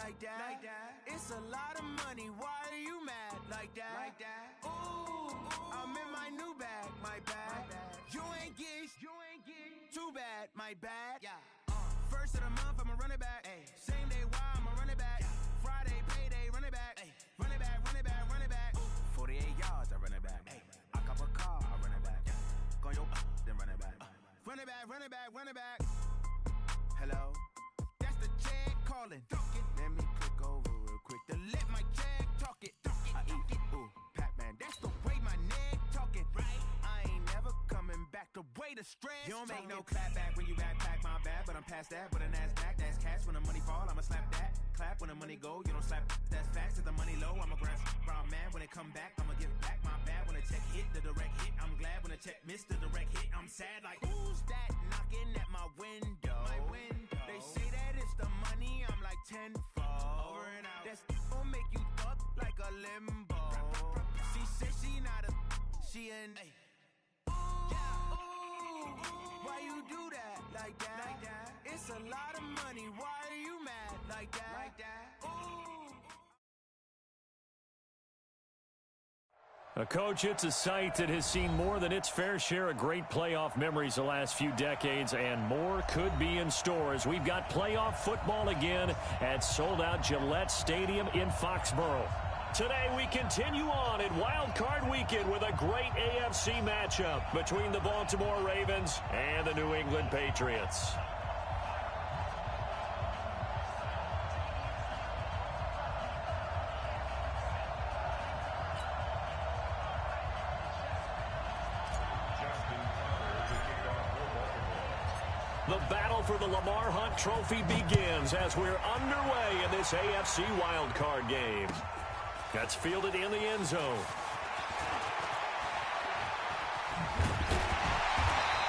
like that. It's a lot of money, why are you mad like that? Ooh, I'm in my new bag, my bad. You ain't get too bad, my bad. First of the month, I'ma run it back. Same day, why I'ma run it back. Friday, payday, run it back. Run it back, run it back, run it back. 48 yards, I run it back. I cop a car, I run it back. Go your then run it back. Run it back, run it back, run it back. Hello, that's the check calling. Let me click over real quick to let my check talk it. I eat it, ooh, Pac-Man, that's the way my neck talking. Right, I ain't never coming back the way the stress. You don't make no clap back when you backpack, my bad, but I'm past that. With a NASDAQ, that's cash. When the money fall, I'ma slap that. Clap when the money go, you don't slap. That's facts. If the money low, I'ma grab brown man. When it come back, I'ma give back my bad. When the check hit, the direct hit. I'm glad when the check missed the direct hit. I'm sad like, who's that knocking at my window? They say that it's the money, I'm like tenfold. Over and out. That's gon' make you fuck like a limbo. She said she not a, she an. Why you do that like that? It's a lot of money, why are you mad like that? Coach, it's a site that has seen more than its fair share of great playoff memories the last few decades, and more could be in store as we've got playoff football again at sold-out Gillette Stadium in Foxborough. Today we continue on in Wild Card Weekend with a great AFC matchup between the Baltimore Ravens and the New England Patriots. The battle for the Lamar Hunt Trophy begins as we're underway in this AFC wildcard game. That's fielded in the end zone.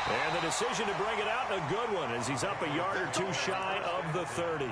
And the decision to bring it out, a good one, as he's up a yard or two shy of the 30.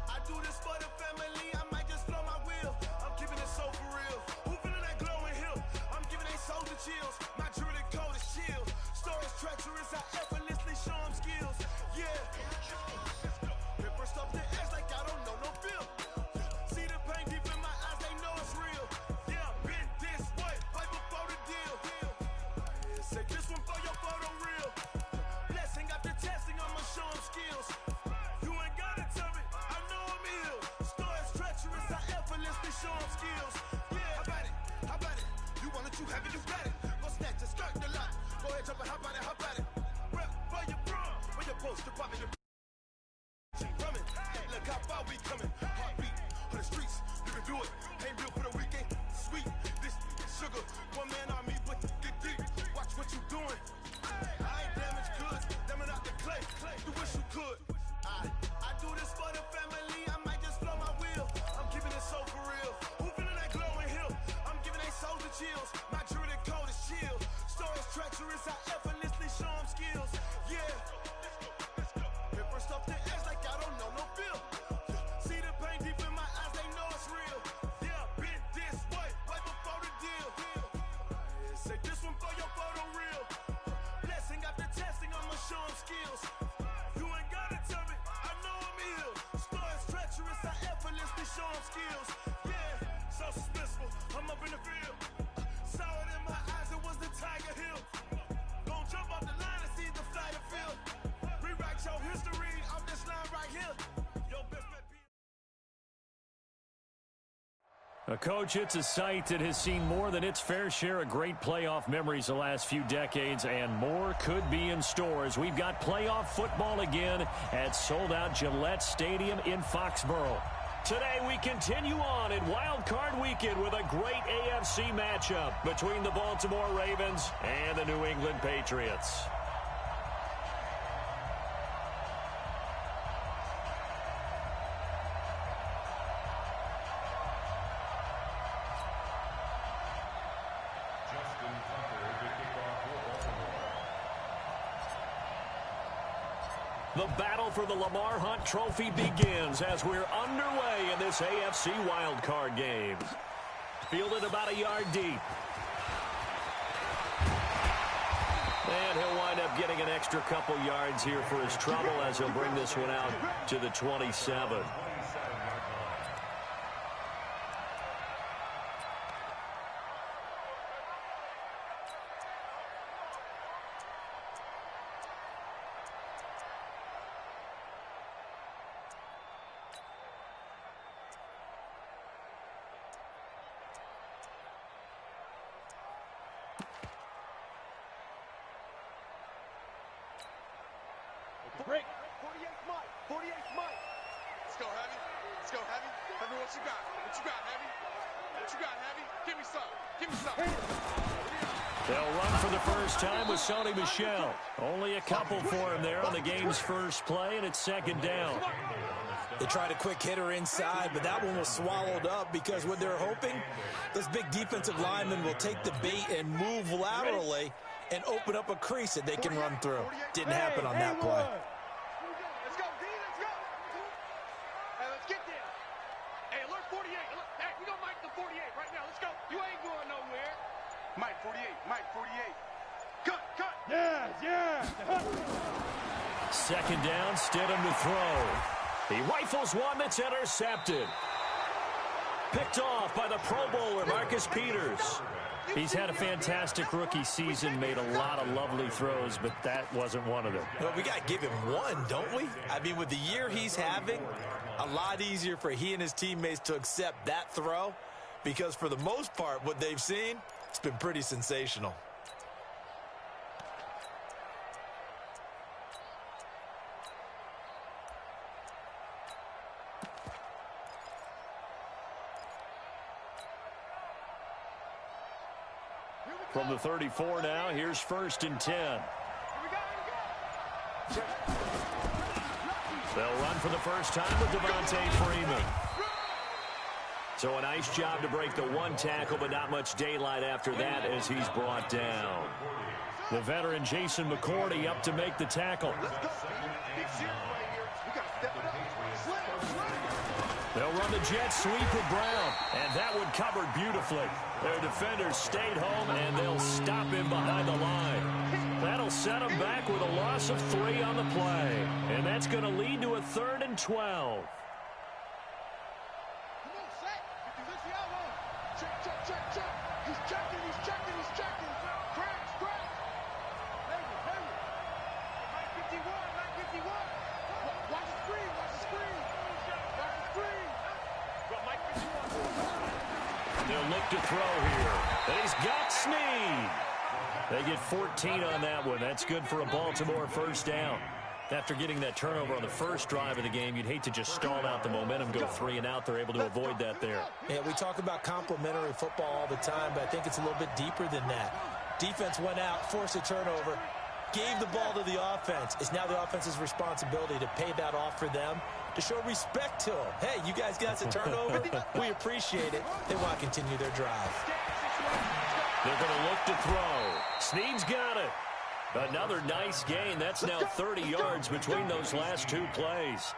I do this for the family, I might just blow my wheel. I'm keeping it so for real. Who feeling that glowing hill? I'm giving they soldier chills. My jewelry coat is chill. Stories treacherous, I effortlessly show them skills. Yeah. Paper stuff the edge like I don't know no feel. See the pain deep in my eyes, they know it's real. Yeah, been this way, right before the deal. Say this one for your photo reel. Blessing after testing, I'ma show them skills. Show them skills. Yeah, how about it? You want it, you have it, you got it. Go snatch a skirt the lot. Go ahead, jump and hop out it. Rep where you from? Where you supposed to pop in the drumming. Look how far we coming. Heartbeat on the streets, you can do it. Ain't built for the weekend. Sweet, this sugar. One man army, but get deep. Watch what you doing. I ain't damaged goods, damn out the clay. You wish you could. I do this for the family. I might just blow my wheel. I'm keeping it so for real. Who feeling that glowing hill? I'm giving they soldier chills. My jewelry coat is chill. Stories treacherous, I effortlessly show them skills. Yeah. Paper stuff the edge like I don't know no feel. See the pain deep in my eyes, they know it's real. Yeah, been this way, right before the deal. Say this one for your photo reel. Blessing after testing, I'ma show them skills. You ain't gotta tell me, I know I'm ill. Stories treacherous, I effortlessly show them skills. Yeah, so suspenseful, I'm up in the field. Saw it in my eyes, it was the Tiger Hill. Gon' jump off the line and see the flight of field. Rewrite your history off this line right here. Your best bet. Coach, it's a site that has seen more than its fair share of great playoff memories the last few decades, and more could be in store as we've got playoff football again at sold-out Gillette Stadium in Foxborough. Today we continue on in Wild Card Weekend with a great AFC matchup between the Baltimore Ravens and the New England Patriots. The battle for the Lamar Hunt Trophy begins as we're underway in this AFC wildcard game. Fielded about a yard deep. And he'll wind up getting an extra couple yards here for his trouble as he'll bring this one out to the 27. Break. 48 Mike. 48 Mike. Let's go, Heavy. Let's go, Heavy. Heavy, what you got? What you got, Heavy? What you got, Heavy? Give me some. Give me some. They'll run for the first time with Sony Michel. Only a couple for him there on the game's first play, and it's second down. They tried a quick hitter inside, but that one was swallowed up because what they're hoping, those big defensive linemen will take the bait and move laterally and open up a crease that they can run through. Didn't happen on that play. Let's go, D. Let's go. Hey, let's get there. Hey, alert 48. Alert. Hey, we gonna Mike the 48 right now. Let's go. You ain't going nowhere. Mike 48. Mike 48. Cut, cut. Yeah. Second down, Stidham to throw. He rifles one that's intercepted. Picked off by the Pro Bowler, Marcus Peters. He's had a fantastic rookie season, made a lot of lovely throws, but that wasn't one of them. Well, we got to give him one, don't we? I mean, with the year he's having, a lot easier for he and his teammates to accept that throw because for the most part, what they've seen, it's been pretty sensational. From the 34 now, here's 1st and 10. They'll run for the first time with Devontae Freeman. So a nice job to break the one tackle, but not much daylight after that as he's brought down. The veteran Jason McCourty up to make the tackle. They'll run the jet sweep with Brown, and that one covered beautifully. Their defenders stayed home, and they'll stop him behind the line. That'll set him back with a loss of 3 on the play, and that's going to lead to a 3rd and 12. They'll look to throw here. And he's got Snead. They get 14 on that one. That's good for a Baltimore first down. After getting that turnover on the first drive of the game, you'd hate to just stall out the momentum, go 3 and out. They're able to avoid that there. Yeah, we talk about complementary football all the time, but I think it's a little bit deeper than that. Defense went out, forced a turnover, gave the ball to the offense. It's now the offense's responsibility to pay that off for them, to show respect to them. Hey, you guys got a turnover. We appreciate it. They want to continue their drive. They're going to look to throw. Snead's got it. Another nice gain. That's now 30 yards between those last 2 plays.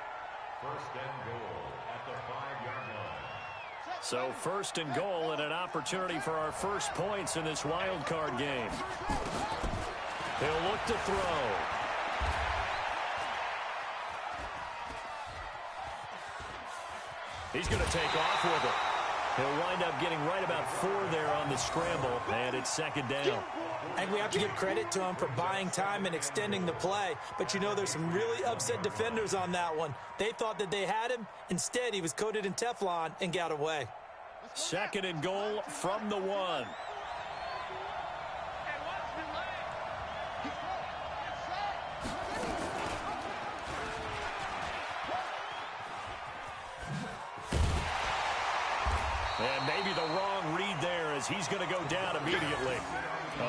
1st and goal at the 5-yard line. So 1st and goal and an opportunity for our first points in this wild card game. He'll look to throw. He's going to take off with it. He'll wind up getting right about 4 there on the scramble, and it's 2nd down. And we have to give credit to him for buying time and extending the play. But, you know, there's some really upset defenders on that one. They thought that they had him. Instead, he was coated in Teflon and got away. 2nd and goal from the 1. And maybe the wrong read there as he's going to go down immediately.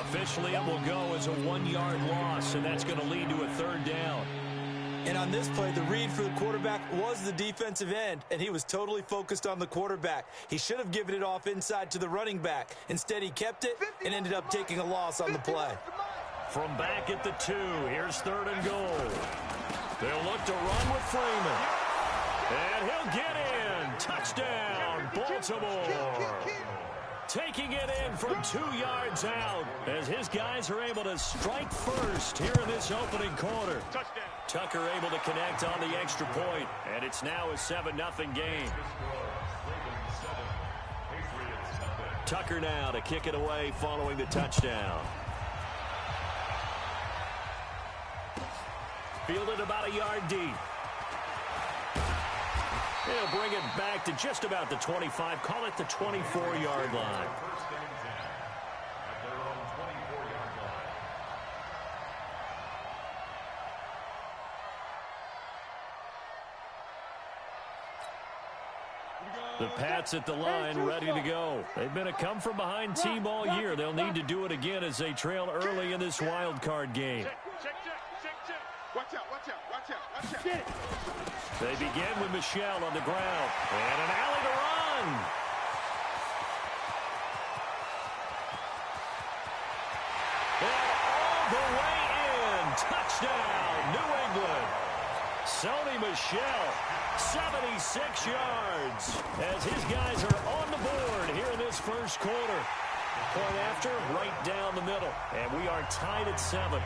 Officially, it will go as a 1-yard loss, and that's going to lead to a 3rd down. And on this play, the read for the quarterback was the defensive end, and he was totally focused on the quarterback. He should have given it off inside to the running back. Instead, he kept it and ended up taking a loss on the play. From back at the 2, here's 3rd and goal. They'll look to run with Freeman. And he'll get in. Touchdown, Baltimore. Taking it in from 2 yards out as his guys are able to strike first here in this opening quarter. Touchdown. Tucker able to connect on the extra point, and it's now a 7-0 game. Tucker now to kick it away following the touchdown. Fielded about a yard deep. He'll bring it back to just about the 25. Call it the 24-yard line. The Pats at the line, ready to go. They've been a come-from-behind team all year. They'll need to do it again as they trail early in this wild card game. Check. Watch out. They begin with Michel on the ground. And an alley to run. And all the way in. Touchdown, New England. Sony Michel, 76 yards. As his guys are on the board here in this first quarter. Point after, right down the middle. And we are tied at 7.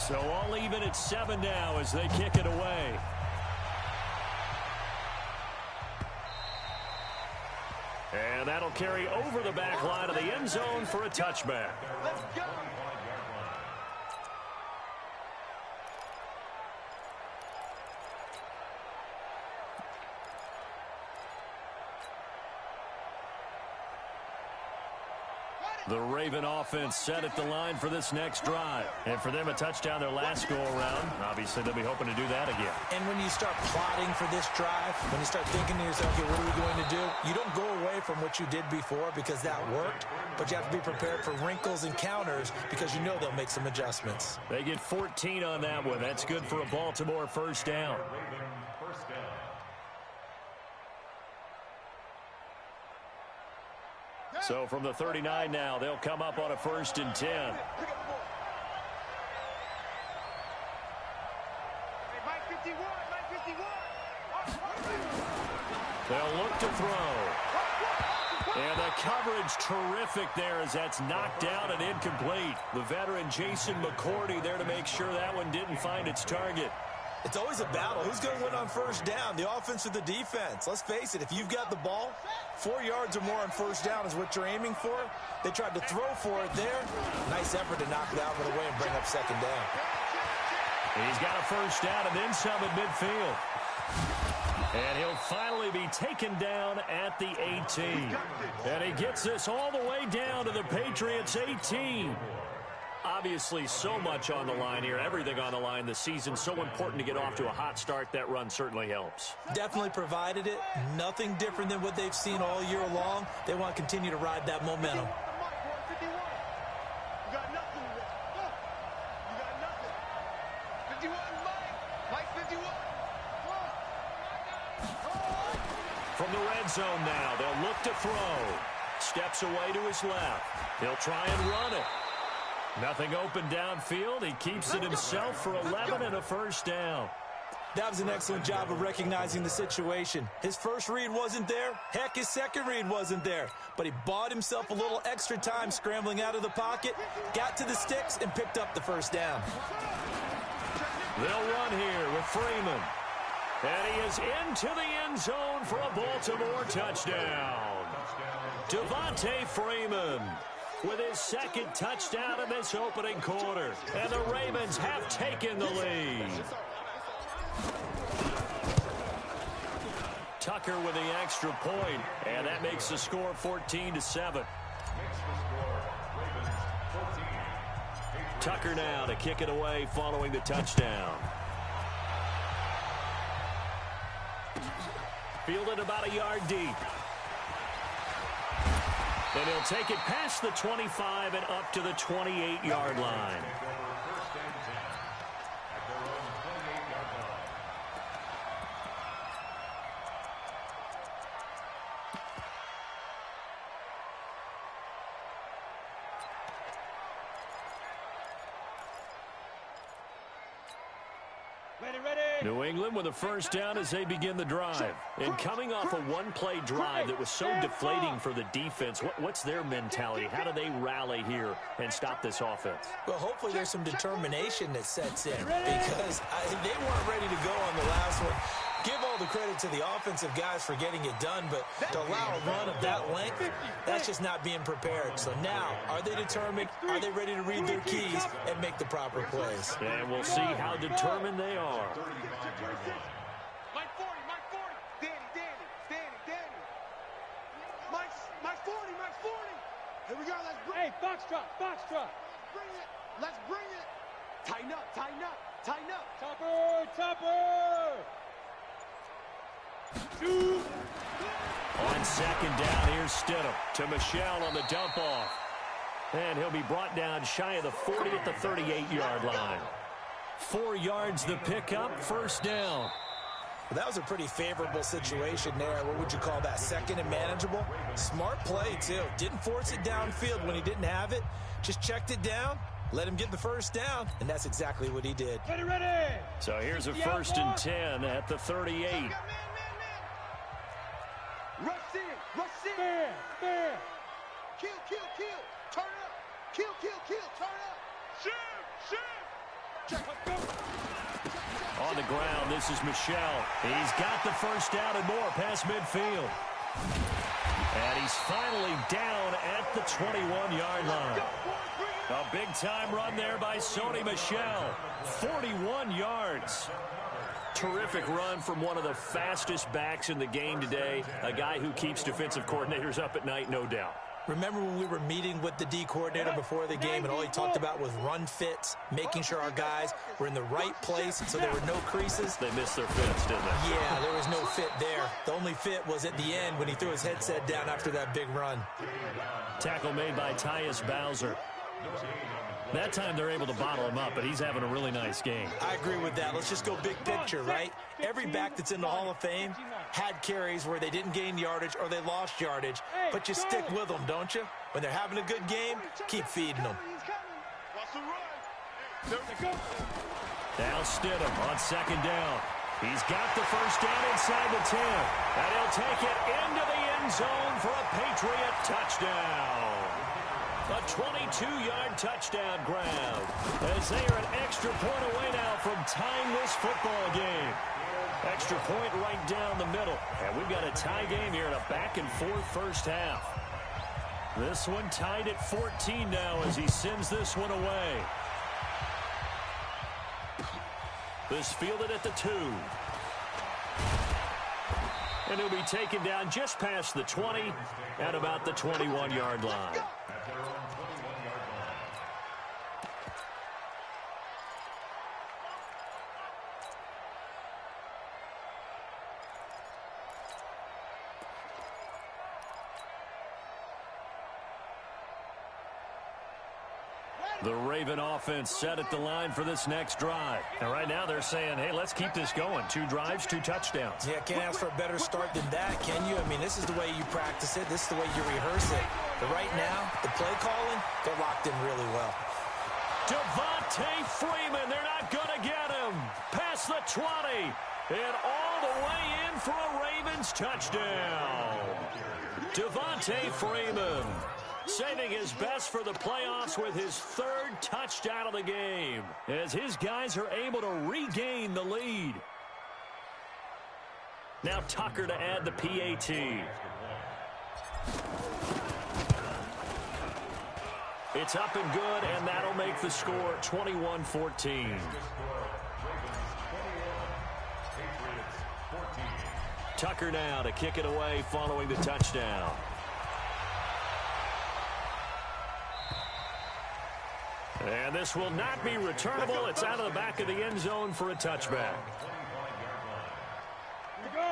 So all even at 7 now as they kick it away. And that'll carry over the back line of the end zone for a touchback. Let's go. The Raven offense set at the line for this next drive. And for them, a touchdown their last go-around. Obviously, they'll be hoping to do that again. And when you start plotting for this drive, when you start thinking to yourself, okay, what are we going to do? You don't go away from what you did before because that worked, but you have to be prepared for wrinkles and counters because you know they'll make some adjustments. They get 14 on that one. That's good for a Baltimore first down. So from the 39 now, they'll come up on a 1st and 10. They'll look to throw. And the coverage terrific there as that's knocked down and incomplete. The veteran Jason McCourty there to make sure that one didn't find its target. It's always a battle. Who's going to win on first down, the offense or the defense? Let's face it, if you've got the ball, 4 yards or more on first down is what you're aiming for. They tried to throw for it there. Nice effort to knock it out of the way and bring up second down. He's got a first down and then some at midfield. And he'll finally be taken down at the 18. And he gets this all the way down to the Patriots' 18. Obviously, so much on the line here, everything on the line this season. So important to get off to a hot start. That run certainly helps. Definitely provided it. Nothing different than what they've seen all year long. They want to continue to ride that momentum. From the red zone now, they'll look to throw. Steps away to his left. He'll try and run it. Nothing open downfield. He keeps it himself for 11 and a first down. That was an excellent job of recognizing the situation. His first read wasn't there. Heck, his second read wasn't there. But he bought himself a little extra time scrambling out of the pocket, got to the sticks, and picked up the first down. They'll run here with Freeman. And he is into the end zone for a Baltimore touchdown. Devontae Freeman with his second touchdown in this opening quarter. And the Ravens have taken the lead. Tucker with the extra point, and that makes the score 14-7. Tucker now to kick it away following the touchdown. Fielded about a yard deep. And he'll take it past the 25 and up to the 28-yard line. New England with a first down as they begin the drive. And coming off a one-play drive that was so deflating for the defense, what's their mentality? How do they rally here and stop this offense? Well, hopefully there's some determination that sets in because they weren't ready to go on the last one. Give all the credit to the offensive guys for getting it done, but to allow a run of that length, that's just not being prepared. So now, are they determined? Are they ready to read their keys and make the proper plays? And we'll see how determined they are. Mike 40, Mike 40. Danny. Mike 40, Mike 40. Here we go, let's bring it. Hey, Foxtrot. Let's bring it. Tighten up. Topper. Shoot. On second down, here's Stidham to Michel on the dump off. And he'll be brought down shy of the 40 at the 38-yard line. 4 yards the pickup, first down. Well, that was a pretty favorable situation there. What would you call that? Second and manageable? Smart play, too. Didn't force it downfield when he didn't have it. Just checked it down, let him get the first down, and that's exactly what he did. Ready. So here's a first and 10 at the 38. Rush in. Man. Kill. Turn up. Kill. Turn up. Shoot. Check. On the ground, this is Michel. He's got the first down and more past midfield. And he's finally down at the 21-yard line. A big-time run there by Sony Michel. 41 yards. Terrific run from one of the fastest backs in the game today. A guy who keeps defensive coordinators up at night, no doubt. Remember when we were meeting with the D coordinator before the game and all he talked about was run fits, making sure our guys were in the right place so there were no creases? They missed their fits, didn't they? Yeah, there was no fit there. The only fit was at the end when he threw his headset down after that big run. Tackle made by Tyus Bowser. That time they're able to bottle him up, but he's having a really nice game. I agree with that. Let's just go big picture, right? Every back that's in the Hall of Fame had carries where they didn't gain yardage or they lost yardage, but you stick with them, don't you? When they're having a good game, keep feeding them. Now Stidham on second down. He's got the first down inside the 10, and he'll take it into the end zone for a Patriot touchdown. A 22-yard touchdown grab as they are an extra point away now from tying this football game. Extra point right down the middle. And we've got a tie game here in a back-and-forth first half. This one tied at 14 now as he sends this one away. This fielded at the 2. And he'll be taken down just past the 20 at about the 21-yard line. The Raven offense set at the line for this next drive. And right now they're saying, hey, let's keep this going. 2 drives, 2 touchdowns. Yeah, can't ask for a better start than that, can you? I mean, this is the way you practice it. This is the way you rehearse it. But right now, the play calling, they're locked in really well. Devontae Freeman, they're not going to get him. Past the 20. And all the way in for a Ravens touchdown. Devontae Freeman saving his best for the playoffs with his 3rd touchdown of the game as his guys are able to regain the lead. Now Tucker to add the PAT. It's up and good, and that'll make the score 21-14. Tucker now to kick it away following the touchdown. And this will not be returnable. It's out of the back of the end zone for a touchback.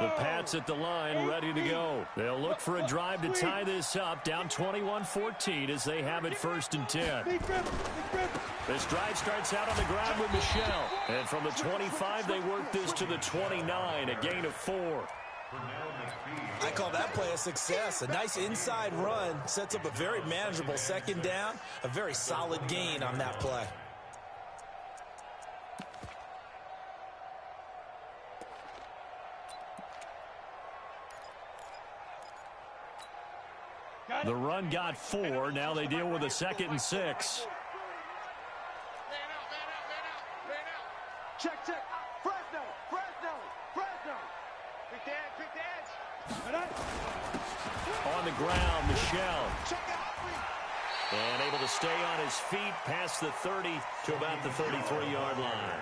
The Pats at the line ready to go. They'll look for a drive to tie this up, down 21-14 as they have it 1st and 10. This drive starts out on the ground with Michel. And from the 25, they work this to the 29, a gain of 4. I call that play a success. A nice inside run sets up a very manageable second down. A very solid gain on that play. The run got 4. Now they deal with a 2nd and 6. Man out. Check. Fresno. Pick the edge. On the ground, Michel. And able to stay on his feet past the 30 to about the 33-yard line.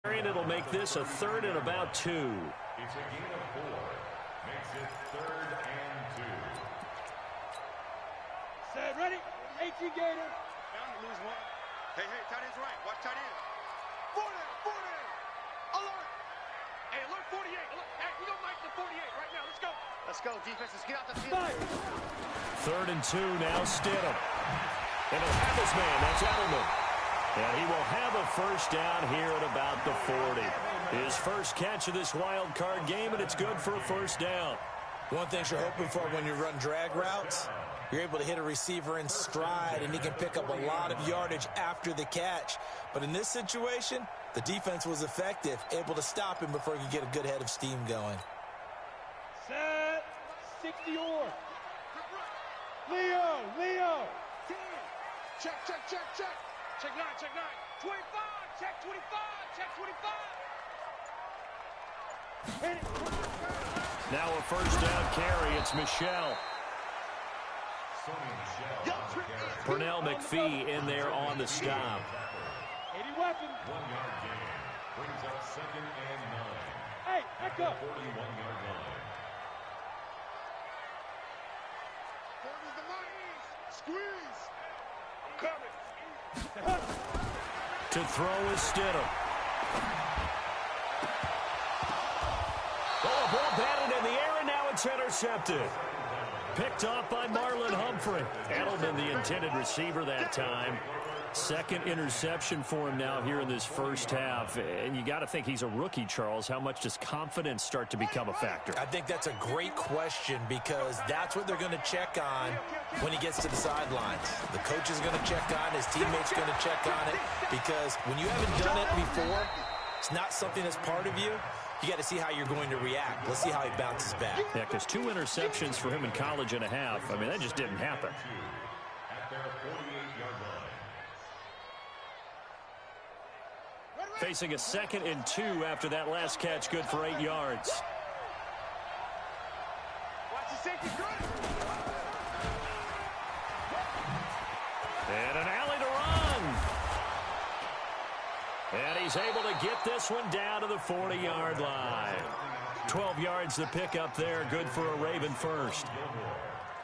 And it'll make this a 3rd and about 2. It's a gain of 4. Makes it 3rd and 2. Set, ready? 18 Gator. Bound to lose one. Hey, tight end's right. Watch tight end. 40. Alert. Hey, alert 48. Hey, we don't like the 48 right now. Let's go, defense. Let's get out the field. 3rd and 2 now, Stidham. And he'll have his man. That's Edelman. And he will have a first down here at about the 40. His first catch of this wild card game, and it's good for a first down. One thing you're hoping for when you run drag routes, you're able to hit a receiver in stride, and he can pick up a lot of yardage after the catch. But in this situation, the defense was effective, able to stop him before he could get a good head of steam going. Set. 60 or. Leo. 10. Check. Check 9. 25. Check 25. Hit it. Now a first down carry. It's Michel. Pernell McPhee in there on the stop. 80 weapons. 1-yard gain. Brings up 2nd and 9. Hey, back up. 41-yard line. There's the money. Squeeze. I'm coming. To throw is Stidham. Oh, a ball batted in the air, and now it's intercepted. Picked off by Marlon Humphrey. Edelman, the intended receiver that time. 2nd interception for him now here in this first half. And you got to think he's a rookie, Charles. How much does confidence start to become a factor? I think that's a great question because that's what they're going to check on when he gets to the sidelines. The coach is going to check on it. His teammates are going to check on it because when you haven't done it before, it's not something that's part of you. You got to see how you're going to react. Let's see how he bounces back. Yeah, because 2 interceptions for him in college and a half. I mean, that just didn't happen. At their 48-yard line. Facing a 2nd and 2 after that last catch, good for 8 yards. Watch the safety. And an alley to run. And he's able to get this one down to the 40-yard line. 12 yards to pick up there, good for a Raven first.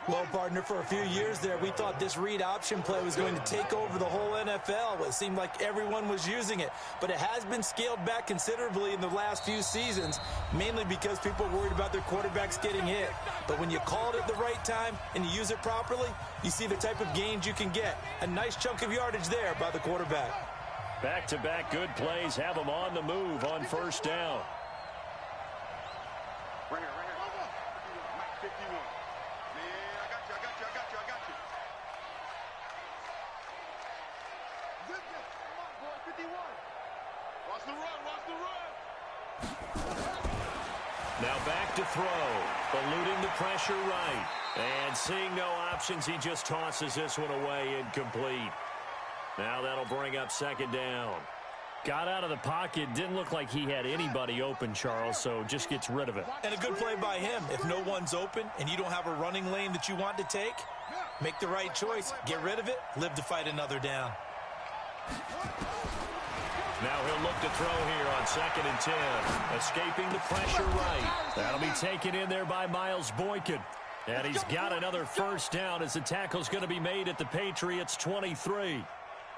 Well, partner, for a few years there, we thought this read option play was going to take over the whole NFL. It seemed like everyone was using it, but it has been scaled back considerably in the last few seasons, mainly because people are worried about their quarterbacks getting hit. But when you call it at the right time and you use it properly, you see the type of gains you can get. A nice chunk of yardage there by the quarterback. Back-to-back good plays have them on the move on first down. Right here. Mike 51. Man, I got you. Zip it. Come on, boy, 51. Watch the run. Now back to throw. Eluding the pressure right. And seeing no options, he just tosses this one away, incomplete. Now that'll bring up 2nd down. Got out of the pocket. Didn't look like he had anybody open, Charles, so just gets rid of it. And a good play by him. If no one's open and you don't have a running lane that you want to take, make the right choice. Get rid of it. Live to fight another down. Now he'll look to throw here on 2nd and 10. Escaping the pressure right. That'll be taken in there by Miles Boykin. And he's got another first down as the tackle's going to be made at the Patriots' 23.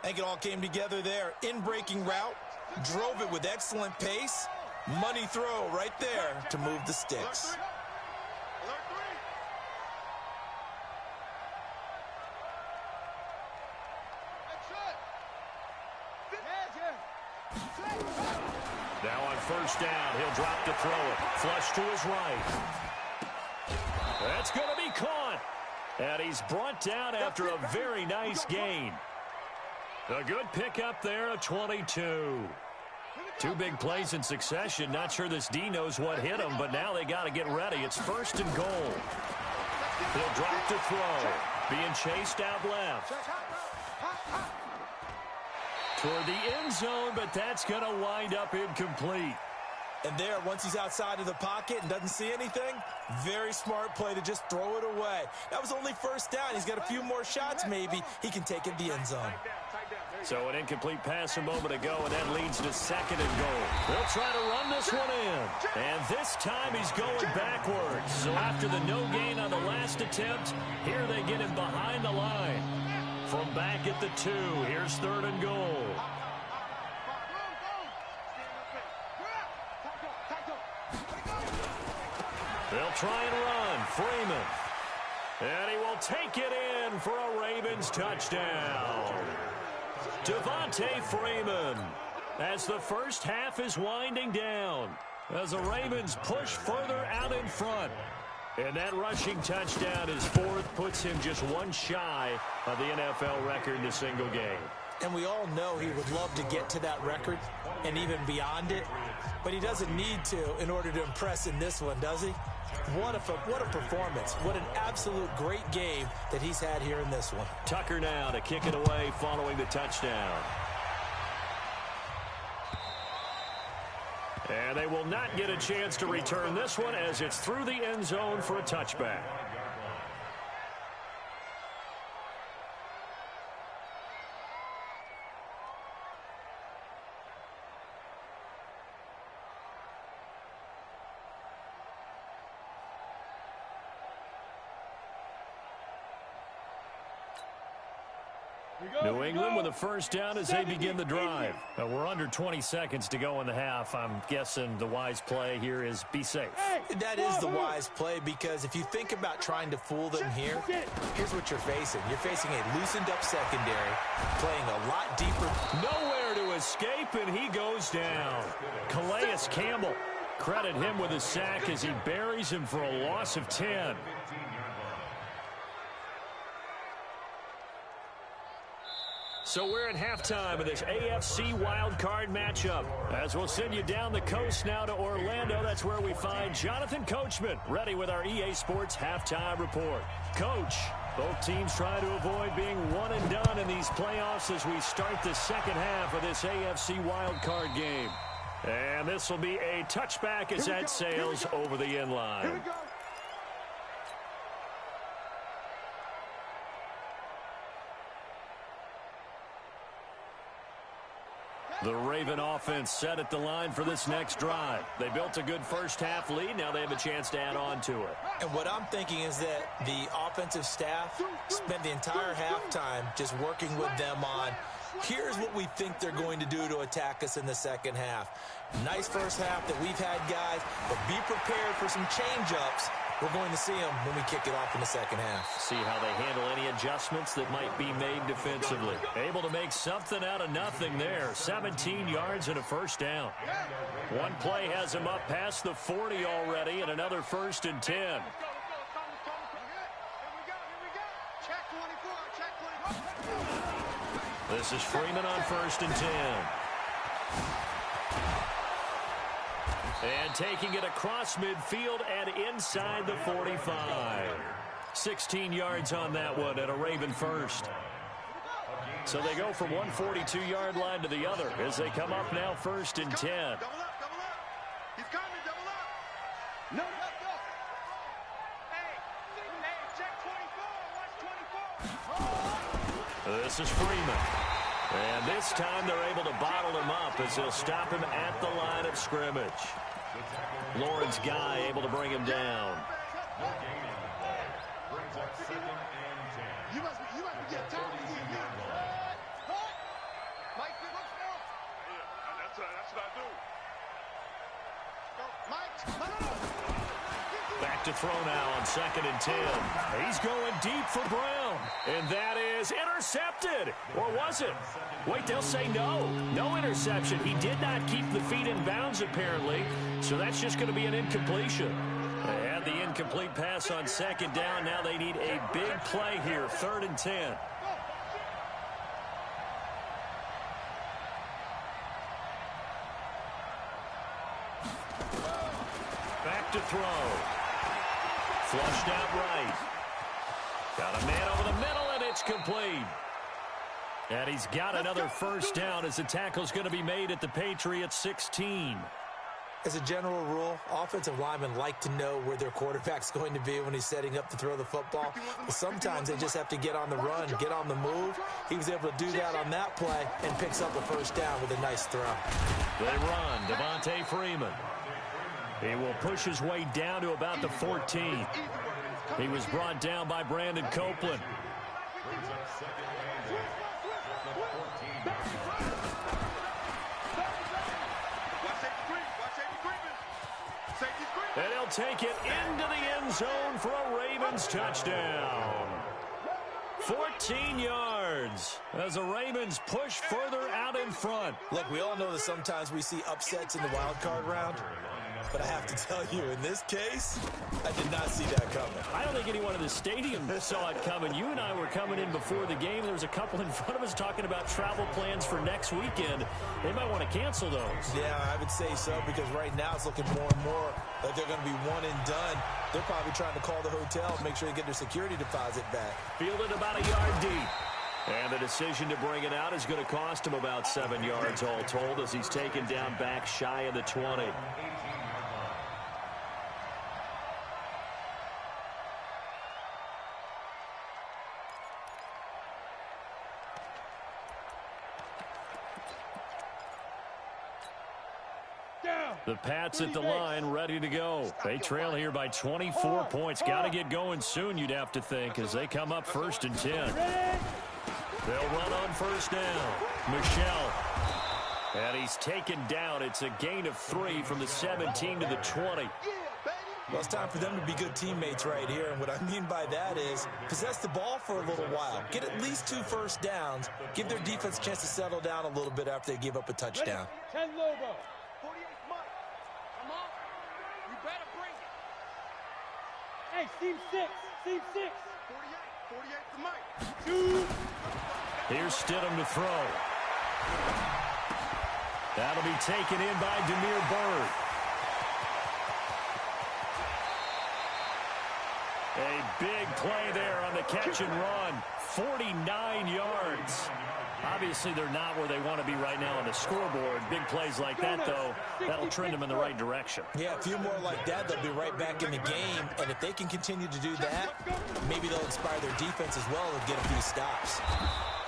I think it all came together there. In-breaking route, drove it with excellent pace. Money throw right there to move the sticks. Now on first down, he'll drop to throw it. Flush to his right. That's going to be caught. And he's brought down after a very nice gain. A good pickup there, a 22. 2 big plays in succession. Not sure this D knows what hit him, but now they got to get ready. It's 1st and goal. He'll drop to throw. Being chased out left. Toward the end zone, but that's going to wind up incomplete. And there, once he's outside of the pocket and doesn't see anything, very smart play to just throw it away. That was only first down. He's got a few more shots, maybe. He can take it the end zone. So an incomplete pass a moment ago, and that leads to 2nd and goal. They'll try to run this one in. And this time he's going backwards. So after the no gain on the last attempt, here they get him behind the line. From back at the 2, here's 3rd and goal. They'll try and run. Freeman. And he will take it in for a Ravens touchdown. Devontae Freeman, as the first half is winding down, as the Ravens push further out in front. And that rushing touchdown, his 4th, puts him just one shy of the NFL record in a single game. And we all know he would love to get to that record and even beyond it, but he doesn't need to in order to impress in this one, does he? What a performance. What an absolute great game that he's had here in this one. Tucker now to kick it away following the touchdown. And they will not get a chance to return this one as it's through the end zone for a touchback. New England with a first down as they begin the drive. We're under 20 seconds to go in the half. I'm guessing the wise play here is be safe. That is the wise play, because if you think about trying to fool them here, here's what you're facing. You're facing a loosened up secondary, playing a lot deeper. Nowhere to escape, and he goes down. Calais Campbell, credit him with a sack as he buries him for a loss of 10. So we're at halftime of this AFC wildcard matchup. As we'll send you down the coast now to Orlando, that's where we find Jonathan Coachman, ready with our EA Sports halftime report. Coach, both teams trying to avoid being one and done in these playoffs as we start the second half of this AFC wildcard game. And this will be a touchback as that sails over the end line. The Raven offense set at the line for this next drive. They built a good first half lead. Now they have a chance to add on to it. And what I'm thinking is that the offensive staff spent the entire halftime just working with them on, here's what we think they're going to do to attack us in the second half. Nice first half that we've had, guys, but be prepared for some change-ups. We're going to see them when we kick it off in the second half. See how they handle any adjustments that might be made defensively. Able to make something out of nothing there. 17 yards and a first down. One play has him up past the 40 already, and another 1st and 10. This is Freeman on 1st and 10. And taking it across midfield and inside the 45. 16 yards on that one and a Raven first. So they go from one 42-yard line to the other as they come up now 1st and 10. Double up, double up. He's coming, double up. No, go. Hey, check 24. Watch 24. This is Freeman. And this time they're able to bottle him up as they'll stop him at the line of scrimmage. Lawrence Guy able to bring him down. You must be getting tired of here. Mike, let's go. Yeah, that's what I do. Go, Mike. Back to throw now on 2nd and 10. He's going deep for Brown. And that is intercepted. Or was it? Wait, they'll say no. No interception. He did not keep the feet in bounds, apparently. So that's just going to be an incompletion. They had the incomplete pass on 2nd down. Now they need a big play here. 3rd and 10. Back to throw. Flushed out right. Got a man over the middle, and it's complete. And he's got another first down as the tackle's going to be made at the Patriots 16. As a general rule, offensive linemen like to know where their quarterback's going to be when he's setting up to throw the football. But sometimes they just have to get on the run, get on the move. He was able to do that on that play and picks up the first down with a nice throw. They run. Devontae Freeman. He will push his way down to about the 14. He was brought down by Brandon Copeland. And he'll take it into the end zone for a Ravens touchdown. 14 yards as the Ravens push further out in front. Look, we all know that sometimes we see upsets in the wild card round. But I have to tell you, in this case, I did not see that coming. I don't think anyone in the stadium saw it coming. You and I were coming in before the game. There was a couple in front of us talking about travel plans for next weekend. They might want to cancel those. Yeah, I would say so, because right now it's looking more and more like they're going to be one and done. They're probably trying to call the hotel and make sure they get their security deposit back. Fielded about a yard deep. And the decision to bring it out is going to cost him about 7 yards all told as he's taken down back shy of the 20. The Pats at the line, ready to go. They trail here by 24 points. Got to get going soon, you'd have to think, as they come up 1st and 10. They'll run on first down. Michel. And he's taken down. It's a gain of 3 from the 17 to the 20. Well, it's time for them to be good teammates right here. And what I mean by that is possess the ball for a little while. Get at least 2 first downs. Give their defense a chance to settle down a little bit after they give up a touchdown. 10 Lobo. 48 Mike. Come on. You better bring it. Hey, Steve 6. Steve 6. 48 for Mike. 2. Here's Stidham to throw. That'll be taken in by Damiere Byrd. A big play there on the catch and run. 49 yards. Obviously, they're not where they want to be right now on the scoreboard. Big plays like that, though, that'll trend them in the right direction. Yeah, a few more like that, they'll be right back in the game. And if they can continue to do that, maybe they'll inspire their defense as well and get a few stops.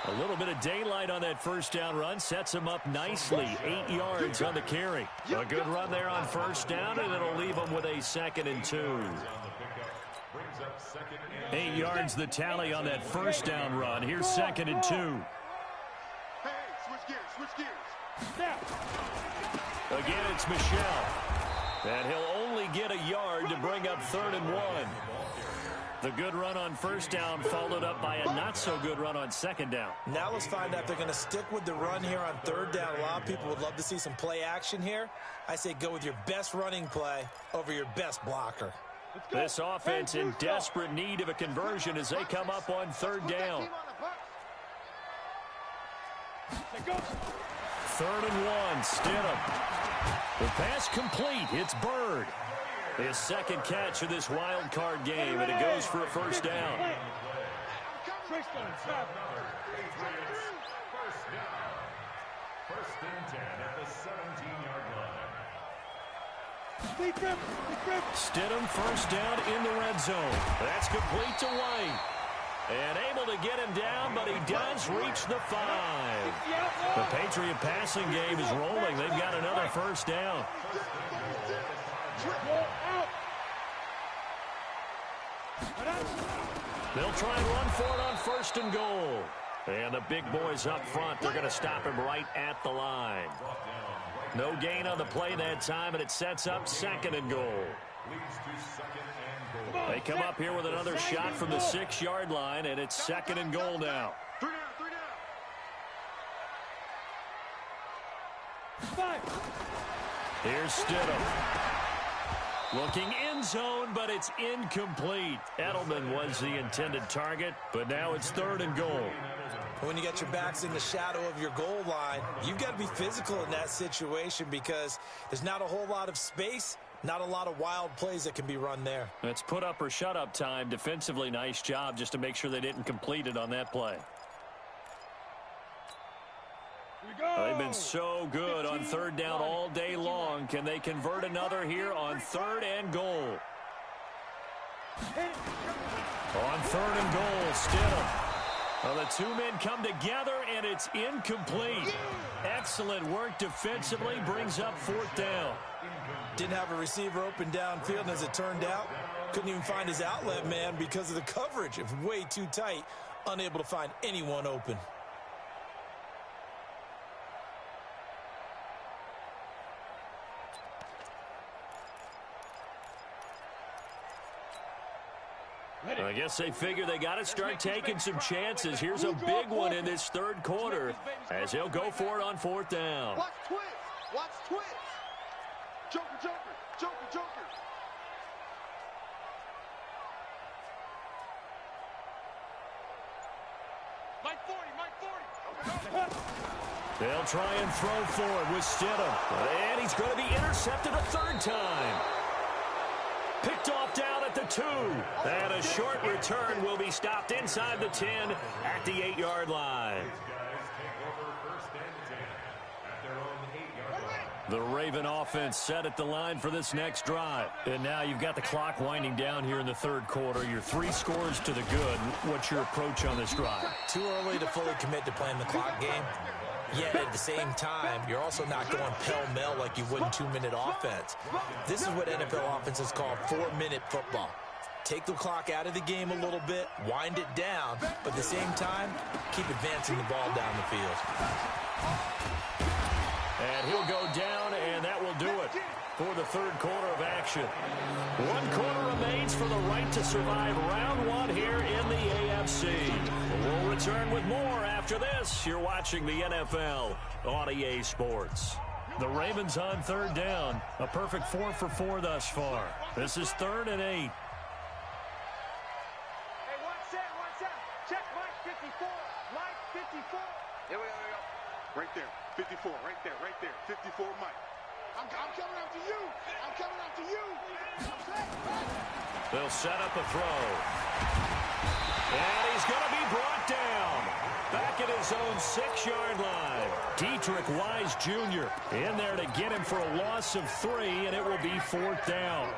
A little bit of daylight on that first down run sets him up nicely. 8 yards on the carry. A good run there on first down, and it'll leave them with a 2nd and 2. 8 yards the tally on that first down run. Here's 2nd and 2. Hey, switch gears. Again, it's Michel. And he'll only get a yard to bring up 3rd and 1. The good run on first down followed up by a not-so-good run on 2nd down. Now let's find out if they're going to stick with the run here on 3rd down. A lot of people would love to see some play action here. I say go with your best running play over your best blocker. This offense in desperate need of a conversion as they come up on 3rd down. 3rd and 1, Stidham. The pass complete. It's Byrd. His 2nd catch of this wild card game, and it goes for a first down. First and 10 at the 17-yard line. Stidham first down in the red zone. That's complete to White. And able to get him down, but he does reach the 5. The Patriot passing game is rolling. They've got another first down. They'll try and run for it on 1st and goal. And the big boys up front, they're going to stop him right at the line. No gain on the play that time, and it sets up 2nd and goal. They come up here with another shot from the 6-yard line, and it's 2nd and goal now. 3 down. Here's Stidham. Looking end zone, but it's incomplete. Edelman was the intended target, but now it's 3rd and goal. When you get your backs in the shadow of your goal line, you've got to be physical in that situation because there's not a whole lot of space, Not a lot of wild plays that can be run there. It's put up or shut up time. Defensively, nice job just to make sure they didn't complete it on that play. They've been so good on third down all day long. Can they convert another here on 3rd and goal? On 3rd and goal, Stidham. Well, the two men come together, and it's incomplete. Excellent work defensively, brings up 4th down. Didn't have a receiver open downfield, and as it turned out, couldn't even find his outlet man because of the coverage. It was way too tight, unable to find anyone open. I guess they figure they got to start taking some chances. Here's a big one in this 3rd quarter as he'll go for it on 4th down. Watch twist. Watch twist. Joker, joker, joker, joker. Mike 40, Mike 40. They'll try and throw forward with Stidham. And he's going to be intercepted a 3rd time. Picked off down at the 2. And a short return will be stopped inside the 10 at the 8-yard line. The Raven offense set at the line for this next drive. And now you've got the clock winding down here in the 3rd quarter. You're 3 scores to the good. What's your approach on this drive? Too early to fully commit to playing the clock game. Yet at the same time, you're also not going pell-mell like you would in 2-minute offense. This is what NFL offenses call 4-minute football. Take the clock out of the game a little bit, wind it down, but at the same time, keep advancing the ball down the field. And he'll go down, and that will do it for the 3rd quarter of action. 1 quarter remains for the right to survive round 1 here in the AFC. We'll return with more after this. You're watching the NFL on EA Sports. The Ravens on 3rd down. A perfect 4 for 4 thus far. This is 3rd and 8. Hey, one set. Check Mike 54. Mike 54. Here we go. Right there. 54, right there. 54, Mike. I'm coming after you. I'm coming after you. They'll set up a throw. And he's going to be brought down. Back at his own 6-yard line. Dietrich Wise Jr. in there to get him for a loss of 3, and it will be 4th down.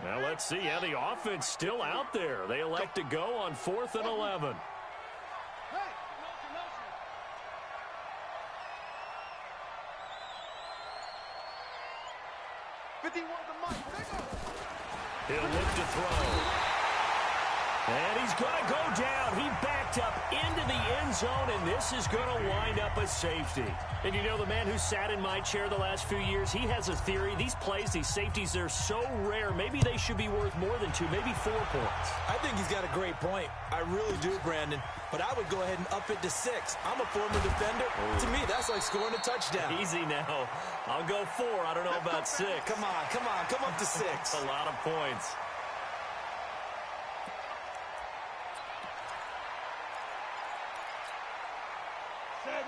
Now let's see how the offense still out there. They elect to go on 4th and 11. Hey, 51 to Mike. He'll look to throw. And he's going to go down. He backed up into the end zone, and this is going to wind up a safety. And you know, the man who sat in my chair the last few years, he has a theory. These plays, these safeties, they're so rare. Maybe they should be worth more than 2, maybe 4 points. I think he's got a great point. I really do, Brandon. But I would go ahead and up it to 6. I'm a former defender. To me, that's like scoring a touchdown. Easy now. I'll go 4. I don't know about 6. Come on. Come up to 6. A lot of points.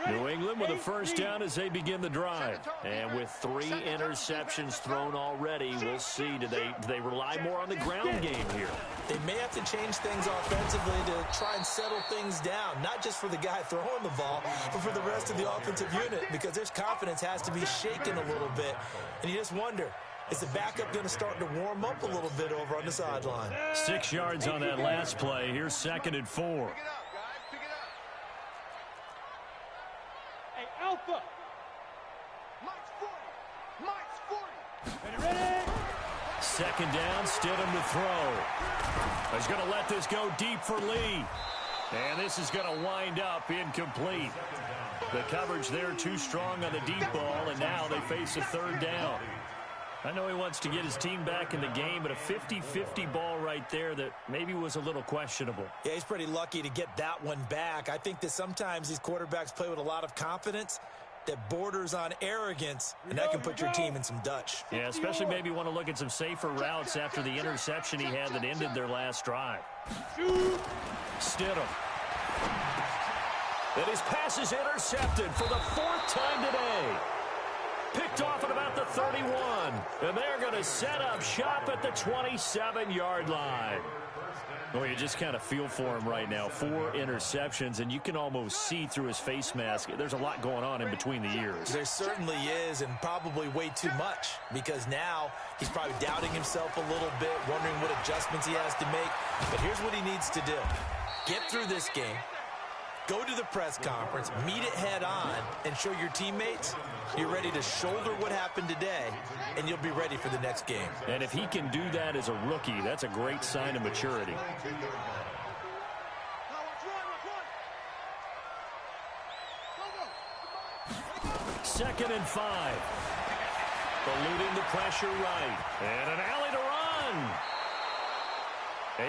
New England with a first down as they begin the drive. And with 3 interceptions thrown already, we'll see. Do they rely more on the ground game here? They may have to change things offensively to try and settle things down, not just for the guy throwing the ball, but for the rest of the offensive unit, because their confidence has to be shaken a little bit. And you just wonder, is the backup going to start to warm up a little bit over on the sideline? 6 yards on that last play. Here's 2nd and 4. Alpha. Mike's 40. Ready? 2nd down, Stidham to throw. He's going to let this go deep for Lee. And this is going to wind up incomplete. The coverage there too strong on the deep ball, and now they face a 3rd down. I know he wants to get his team back in the game, but a 50-50 ball right there that maybe was a little questionable. Yeah, he's pretty lucky to get that one back. I think that sometimes these quarterbacks play with a lot of confidence that borders on arrogance, and that can put your team in some Dutch. Yeah, especially maybe want to look at some safer routes after the interception he had that ended their last drive. Stidham. And his pass is intercepted for the 4th time today. Picked off at about the 31. And they're going to set up shop at the 27-yard line. Well, you just kind of feel for him right now. 4 interceptions, and you can almost see through his face mask. There's a lot going on in between the ears. There certainly is, and probably way too much, because now he's probably doubting himself a little bit, wondering what adjustments he has to make. But here's what he needs to do. Get through this game, go to the press conference, meet it head on, and show your teammates you're ready to shoulder what happened today, and you'll be ready for the next game. And if he can do that as a rookie, that's a great sign of maturity. Second and 5. Eluding the pressure right. And an alley to run.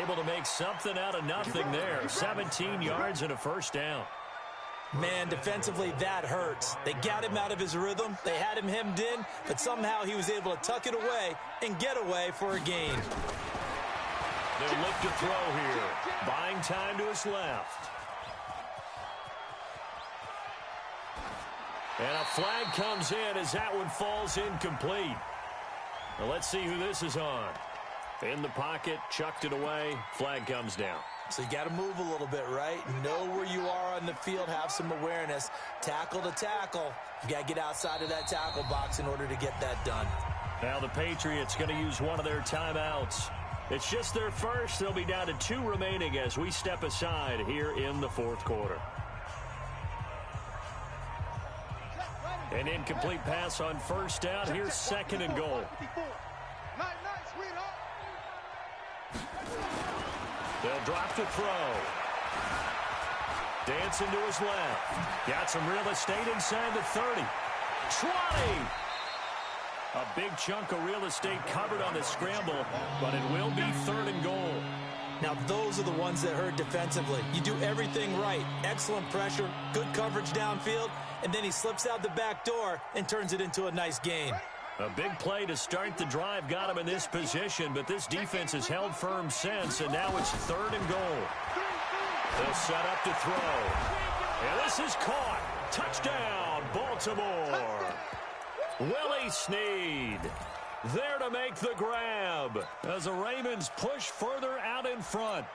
Able to make something out of nothing there. 17 yards and a first down. Man, defensively, that hurts. They got him out of his rhythm. They had him hemmed in, but somehow he was able to tuck it away and get away for a gain. They'll look to throw here. Buying time to his left. And a flag comes in as that one falls incomplete. Now let's see who this is on. In the pocket, chucked it away, flag comes down. So you got to move a little bit, right? Know where you are on the field, have some awareness. Tackle to tackle. You got to get outside of that tackle box in order to get that done. Now the Patriots going to use one of their timeouts. It's just their first. They'll be down to 2 remaining as we step aside here in the 4th quarter. An incomplete pass on first down. Here's 2nd and goal. They'll drop to throw. Dancing to his left. Got some real estate inside the 30. 20. A big chunk of real estate covered on the scramble, but it will be 3rd and goal. Now, those are the ones that hurt defensively. You do everything right. Excellent pressure, good coverage downfield, and then he slips out the back door and turns it into a nice gain. A big play to start the drive got him in this position, but this defense has held firm since, and now it's 3rd and goal. They'll set up to throw. And this is caught. Touchdown, Baltimore. Willie Snead there to make the grab as the Ravens push further out in front.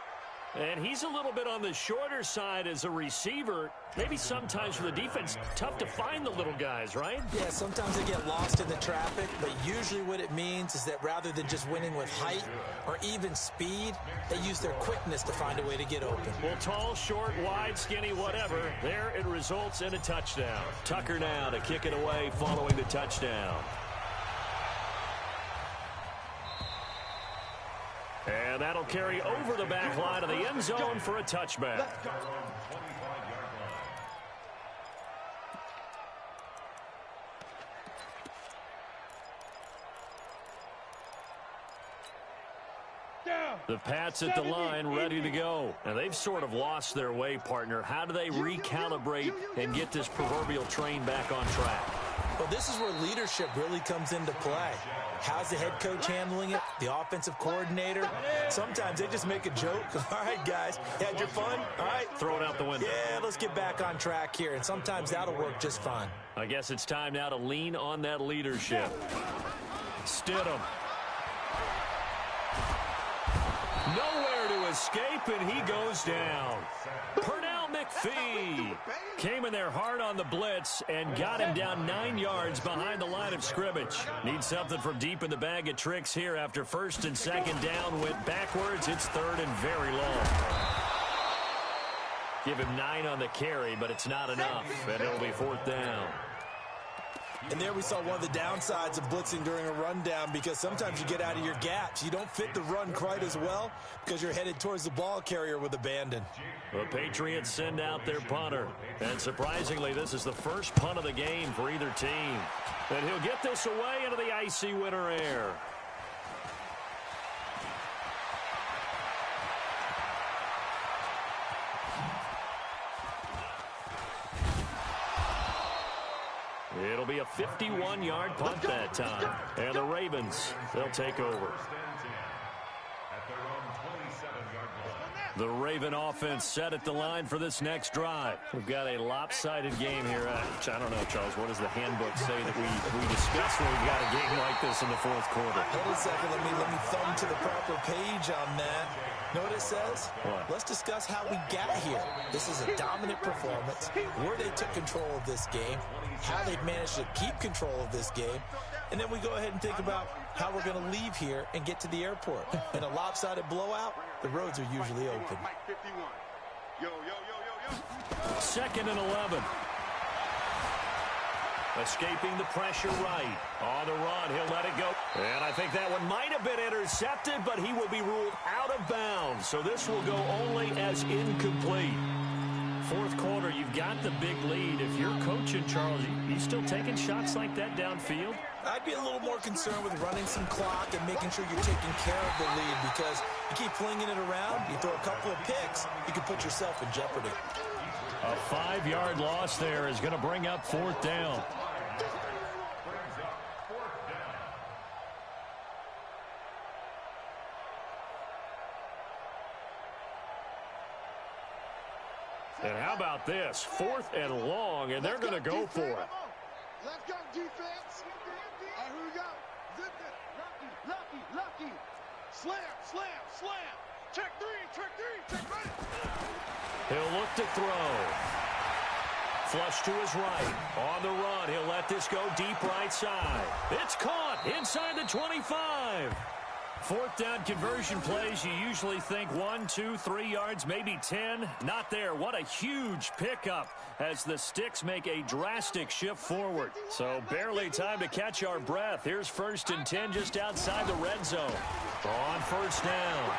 And he's a little bit on the shorter side as a receiver. Maybe sometimes for the defense, tough to find the little guys, right? Yeah, sometimes they get lost in the traffic, but usually what it means is that rather than just winning with height or even speed, they use their quickness to find a way to get open. Well, tall, short, wide, skinny, whatever, there it results in a touchdown. Tucker now to kick it away following the touchdown. And that'll carry over the back line of the end zone for a touchback. The Pats at the line ready to go. And they've sort of lost their way, partner. How do they recalibrate and get this proverbial train back on track? Well, this is where leadership really comes into play. How's the head coach handling it? The offensive coordinator? Sometimes they just make a joke. All right, guys, you had your fun? All right. Throw it out the window. Yeah, let's get back on track here. And sometimes that'll work just fine. I guess it's time now to lean on that leadership. Stidham. Nowhere to escape, and he goes down. Pernell McPhee came in there hard on the blitz and got him down 9 yards behind the line of scrimmage. Needs something from deep in the bag of tricks here after 1st and 2nd down went backwards. It's 3rd and very long. Give him 9 on the carry, but it's not enough, and it'll be 4th down. And there we saw one of the downsides of blitzing during a rundown, because sometimes you get out of your gaps. You don't fit the run quite as well because you're headed towards the ball carrier with abandon. The Patriots send out their punter. And surprisingly, this is the first punt of the game for either team. And he'll get this away into the icy winter air. It'll be a 51-yard punt that time. And the Ravens, they'll take over. The Raven offense set at the line for this next drive. We've got a lopsided game here. I don't know, Charles, what does the handbook say that we discuss when we've got a game like this in the fourth quarter? Hold on a second. Let me thumb to the proper page on that. Know what it says? What? Let's discuss how we got here. This is a dominant performance, where they took control of this game, how they've managed to keep control of this game, and then we go ahead and think about how we're going to leave here and get to the airport. In a lopsided blowout, the roads are usually open. Second and 11. Escaping the pressure right. On the run, he'll let it go. And I think that one might have been intercepted, but he will be ruled out of bounds. So this will go only as incomplete. Fourth quarter, you've got the big lead. If you're coaching, Charles, you still taking shots like that downfield? I'd be a little more concerned with running some clock and making sure you're taking care of the lead, because you keep flinging it around, you throw a couple of picks, you can put yourself in jeopardy. A 5-yard loss there is going to bring up fourth down. And how about this? Fourth and long, and they're going to go for it. Let's go, defense. All right, here we go. Zip it. Lucky. Slam. Check three. He'll look to throw. Flush to his right. On the run, he'll let this go deep right side. It's caught inside the 25. Fourth down conversion plays, you usually think 1, 2, 3 yards, maybe 10. Not there. What a huge pickup as the Sticks make a drastic shift forward. So barely time to catch our breath. Here's 1st and 10 just outside the red zone. On first down,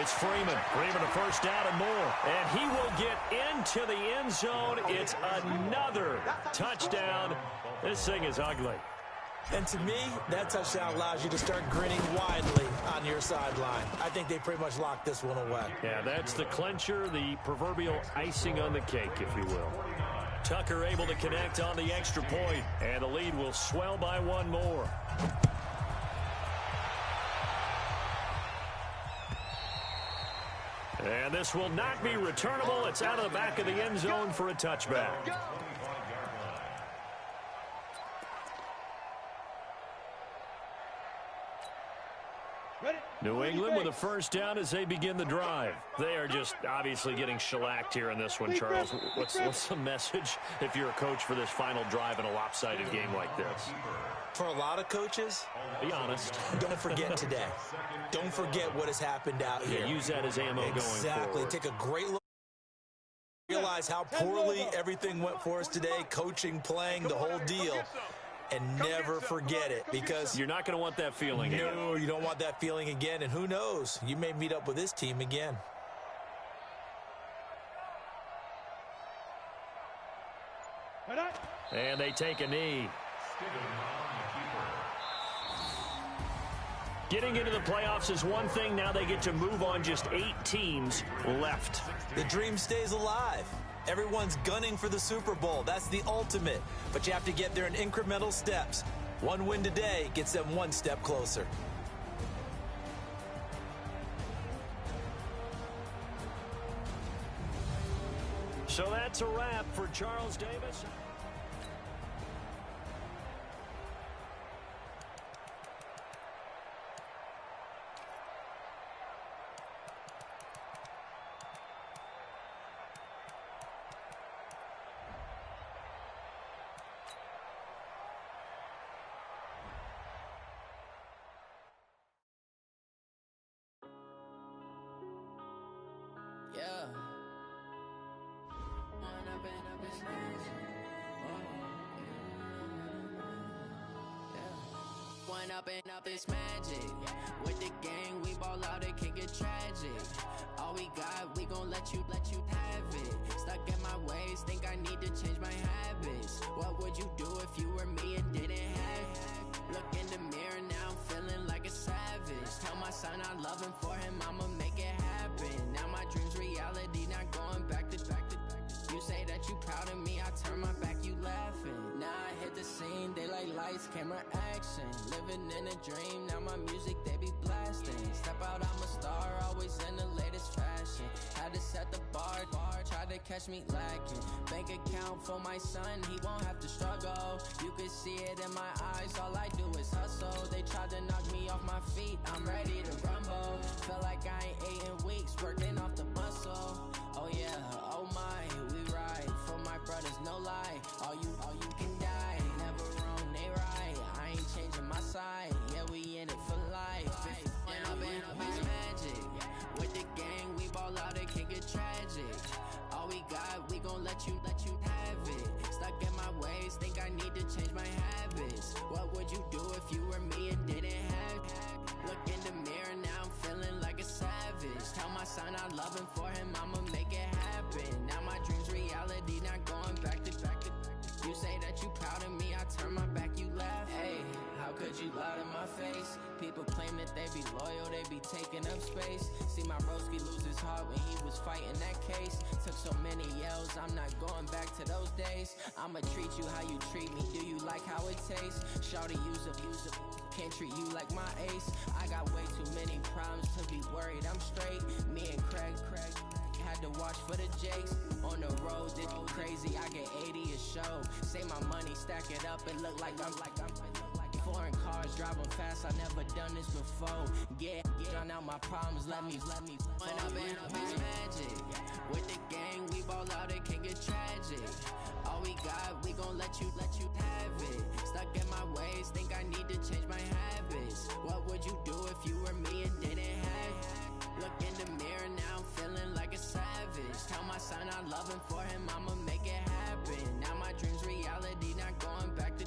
it's Freeman. Freeman a first down and more. And he will get into the end zone. It's another touchdown. This thing is ugly. And to me, that touchdown allows you to start grinning widely on your sideline. I think they pretty much locked this one away. Yeah, that's the clincher, the proverbial icing on the cake, if you will. Tucker able to connect on the extra point, and the lead will swell by one more. And this will not be returnable. It's out of the back of the end zone for a touchback. New England with a first down as they begin the drive. They are just obviously getting shellacked here in this one, Charles. What's the message if you're a coach for this final drive in a lopsided game like this? For a lot of coaches, be honest. Don't forget today. Don't forget what has happened out here. Yeah, use that as ammo going forward. Exactly. Take a great look. Realize how poorly everything went for us today, coaching, playing, the whole deal. And never forget it, because you're not going to want that feeling again. No, you don't want that feeling again. And who knows, you may meet up with this team again. And they take a knee. Getting into the playoffs is one thing. Now they get to move on. Just 8 teams left. The dream stays alive. Everyone's gunning for the Super Bowl. That's the ultimate. But you have to get there in incremental steps. One win today gets them one step closer. So that's a wrap for Charles Davis. Up this magic with the gang, we ball out, it can get tragic. All we got, we gon' let you have it. Stuck in my ways, think I need to change my habits. What would you do if you were me and didn't have it? Look in the mirror, now I'm feeling like a savage. Tell my son I love him, for him I'ma make it happen. Now my dreams reality, not going back to. You say that you proud of me, I turn my back, you laughing. Now I hit the scene, they like lights, camera, action. Living in a dream, now my music, they be blasting. Step out, I'm a star, always in the latest fashion. Had to set the bar, try to catch me lacking. Bank account for my son, he won't have to struggle. You can see it in my eyes, all I do is hustle. They tried to knock me off my feet, I'm ready to rumble. Feel like I ain't ate in weeks, working off the muscle. Oh yeah, oh my, we ride for my brothers, no lie. All you can die, never wrong, they right. I ain't changing my side, yeah, we in it for life. When I've been magic, with the gang, we ball out, it can get tragic. All we got, we gon' let you have it. Stuck in my ways, think I need to change my habits. What would you do if you were me and didn't have? Look in the mirror, now I'm feeling like a savage. Tell my son I love him, for him I'ma make it happen. Now my dream's reality, not going back to. You say that you proud of me, I turn my back, you laugh. Hey, how could you lie to my face? People claim that they be loyal, they be taking up space. See my broski lose his heart when he was fighting that case. Took so many yells, I'm not going back to those days. I'ma treat you how you treat me, do you like how it tastes? Shawty, use up, can't treat you like my ace. I got way too many problems to be worried, I'm straight. Me and Craig had to watch for the Jakes. On the road, this crazy, I get 80 a show. Say my money, stack it up, it look like I'm foreign cars, driving fast, I never done this before. Yeah, drown out my problems, let me. When I've been magic, with the gang, we ball out, it can get tragic. All we got, we gon' let you have it. Stuck in my ways, think I need to change my habits. What would you do if you were me and didn't have? Look in the mirror, now I'm feeling like a savage. Tell my son I love him, for him I'ma make it happen. Now my dream's reality, not going back to.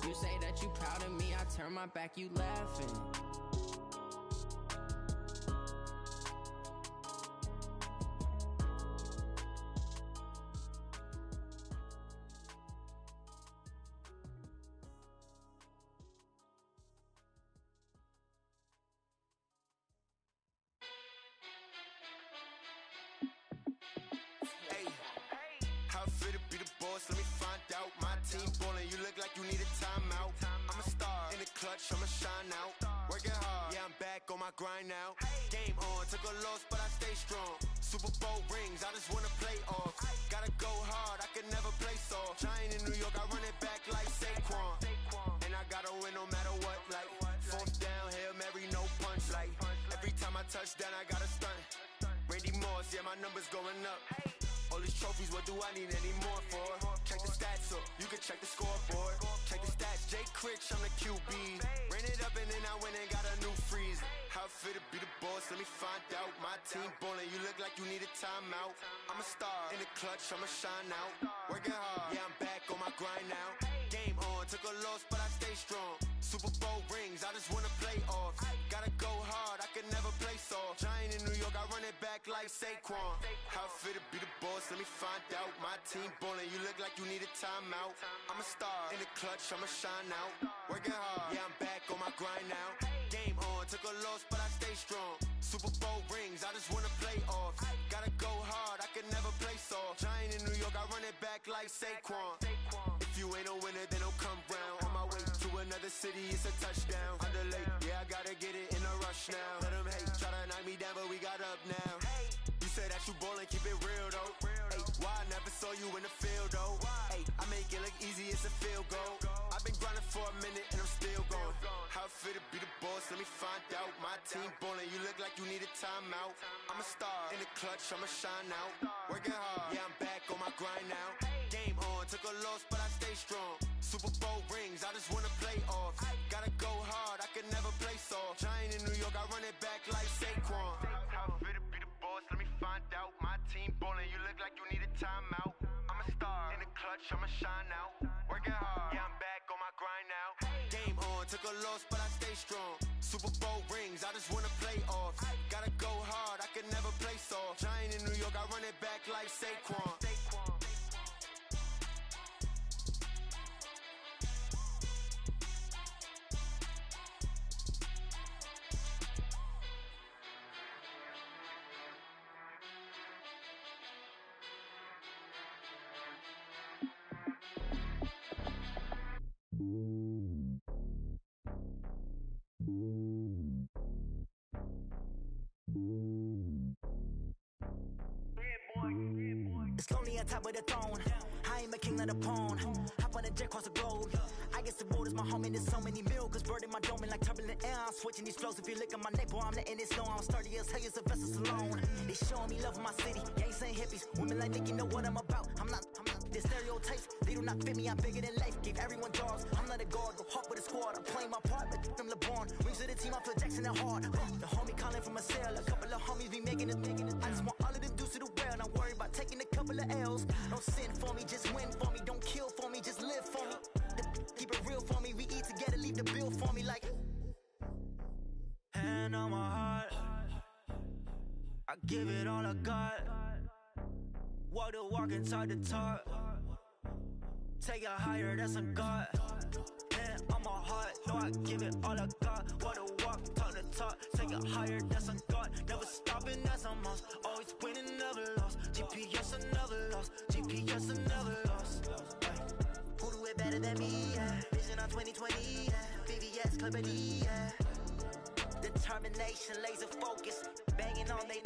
You say that you proud of me, I turn my back, you laughing. How fit to be the boss? Let me find out. My team ballin', you look like you need a timeout. I'm a star in the clutch, I'ma shine out. Working hard, yeah, I'm back on my grind now. Game on, took a loss, but I stay strong. Super Bowl rings, I just wanna play off. Gotta go hard, I can never play soft. Giant in New York, I run it back like Saquon. And I gotta win no matter what, like fourth down, Hail Mary, no punch. Like every time I touch down, I gotta stunt. Randy Moss, yeah, my numbers going up. All these trophies, what do I need any more for? Check the stats up, you can check the scoreboard. Check the stats, Jake Critch, I'm the QB. Ran it up and then I went and got a new freeze. How fit to be the boss, let me find out. My team ballin', you look like you need a timeout. I'm a star in the clutch, I'ma shine out. Working hard, yeah, I'm back on my grind now. Game on, took a loss, but I stay strong. Super Bowl rings, I just wanna play off. Gotta go hard, I can never play soft. Giant in New York, I run it back like Saquon. How fit to be the boss, let me find out. My team ballin', you look like you need a timeout. I'm a star in the clutch, I'ma shine out. Working hard, yeah, I'm back on my grind now. Game on, took a loss, but I stay strong. Super Bowl rings, I just wanna play off. Gotta go hard, I can never play soft. Giant in New York, I run it back like Saquon. If you ain't a winner, then don't come round. On my way to another city, it's a touchdown. Underlay, yeah, I gotta get it in a rush now. Let them hate, try to knock me down, but we got up now. You say that you ballin', keep it real though. Hey, why I never saw you in the field though? Hey, I make it look easy, it's a field goal. I've been grinding for a minute and I'm still going. How fit to be the boss, let me find out. My team ballin', you look like you need a timeout. I'm a star in the clutch, I'ma shine out. Working hard, yeah, I'm back on my grind now. Game on, took a loss, but I stay strong. Super Bowl rings, I just wanna play off. Gotta go hard, I can never play soft. Giant in New York, I run it back like Saquon. How fit to be the boss, let me find out. My team ballin', you look like you need a timeout. I'm a star in the clutch, I'ma shine out. Working hard, yeah, I'm back on my grind now. Game on, took a loss, but I stay strong. Super Bowl rings, I just wanna play off. Gotta go hard, I can never play soft. Giant in New York, I run it back like Saquon. on top of the throne. I ain't a king, not a pawn. Hop on a jet across the globe. I guess the world is my home and there's so many milk. Bird in my dome and like turbulent air. I'm switching these flows. If you look at my neck, boy, I'm letting it snow. I'm sturdy as hell, a vessel alone. They showing me love in my city. Gangs ain't hippies. Women like Nicky know what I'm about. I'm not the stereotypes. They do not fit me. I'm bigger than life. Give everyone jobs. I'm not a guard. Go hard with a squad. I'm playing my part, but them LeBron. Rings to the team. I feel Jackson and hard. The homie calling from a cell. A couple of homies be making it. I just want all of them dudes to the well. Not worry about taking a couple of L's. Don't sin for me, just win for me. Don't kill for me, just live for me. Keep it real for me. We eat together, leave the bill for me like. Hand on my heart, I give it all I got. Walk the walk and talk the talk. Take it higher, that's a God. Hand on my heart, no, I give it all I got. Walk the walk, talk the talk. Take it higher, that's a God. Never stopping, that's a must. Always winning, never lost. GPS, I never lost. GPS, I never lost. Who do it better than me? Yeah. Vision on 2020. Yeah. VVS, Clippity. Yeah. Determination, laser focus. Banging on they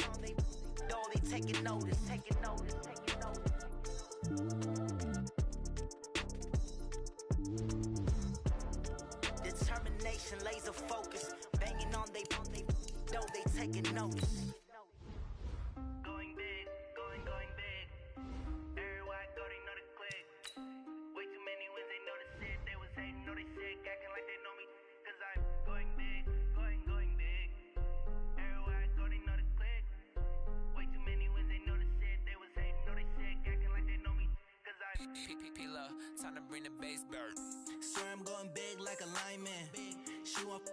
taking notice. Determination, laser focus. Banging on they taking notice. Going big, going big. Everywhere I go, they know the click. Way too many wins, they know the shit. They was hating, know they sick, acting like they know me. Cause I'm going big, going big. Everywhere I go, they know the click. Way too many wins, they know the shit. They was hating, know they sick, acting like they know me. Cause I'm P-P-P-Love, time to bring the bass bird. Swear I'm going big like a lineman. She want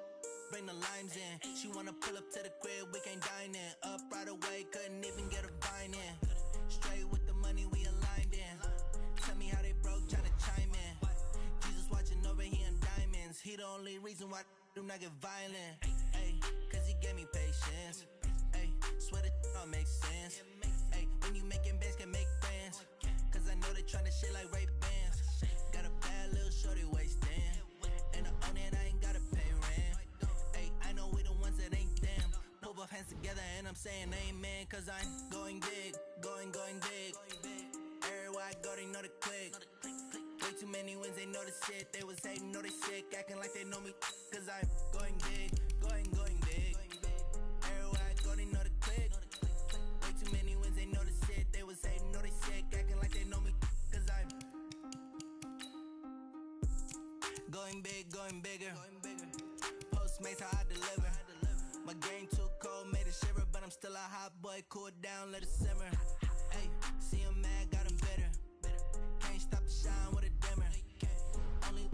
bring the limes in. She wanna pull up to the crib, we can't dine in. Up right away, couldn't even get a vine in. Straight with the money we aligned in. Tell me how they broke, tryna chime in. Jesus watching over here in diamonds. He the only reason why I do not get violent. Ay, cause he gave me patience. Ay, swear that all makes sense. Ay, when you making bands, can make friends. Cause I know they tryna shit like Ray-Bans. Got a bad little shorty wasting. And I own it, I ain't gotta pay rent. Ay, I know we the ones that ain't them. Pull both hands together and I'm saying amen. Cause I'm going big, going big. Everywhere I go, they know the click. Way too many wins, they know the shit. They was hating, know they sick, acting like they know me. Cause I'm going big, going big. Everywhere I go, they know the click. Way too many wins, they know the shit. They was hating, know they sick, acting like they know me. Cause I'm going big, going bigger. Postmates, how I deliver. My game too cold, made it shiver. But I'm still a hot boy, cool it down, let it simmer. Hey, see him mad, got him bitter. Can't stop the shine with a dimmer. Only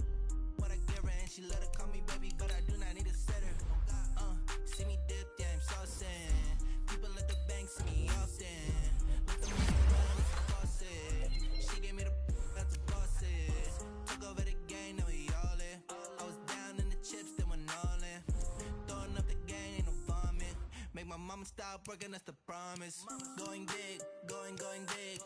what I give her, and she let her call me baby, but I do not need a sitter. See me dip, yeah, I'm saucing. People at the bank see me often. Let them run, it's a faucet. She gave me the that's a bosses. Took over the game, now we all in. I was down in the chips, then went all in. Throwing up the game, ain't no vomit. Make my mama stop working, that's the promise. Going big, going big.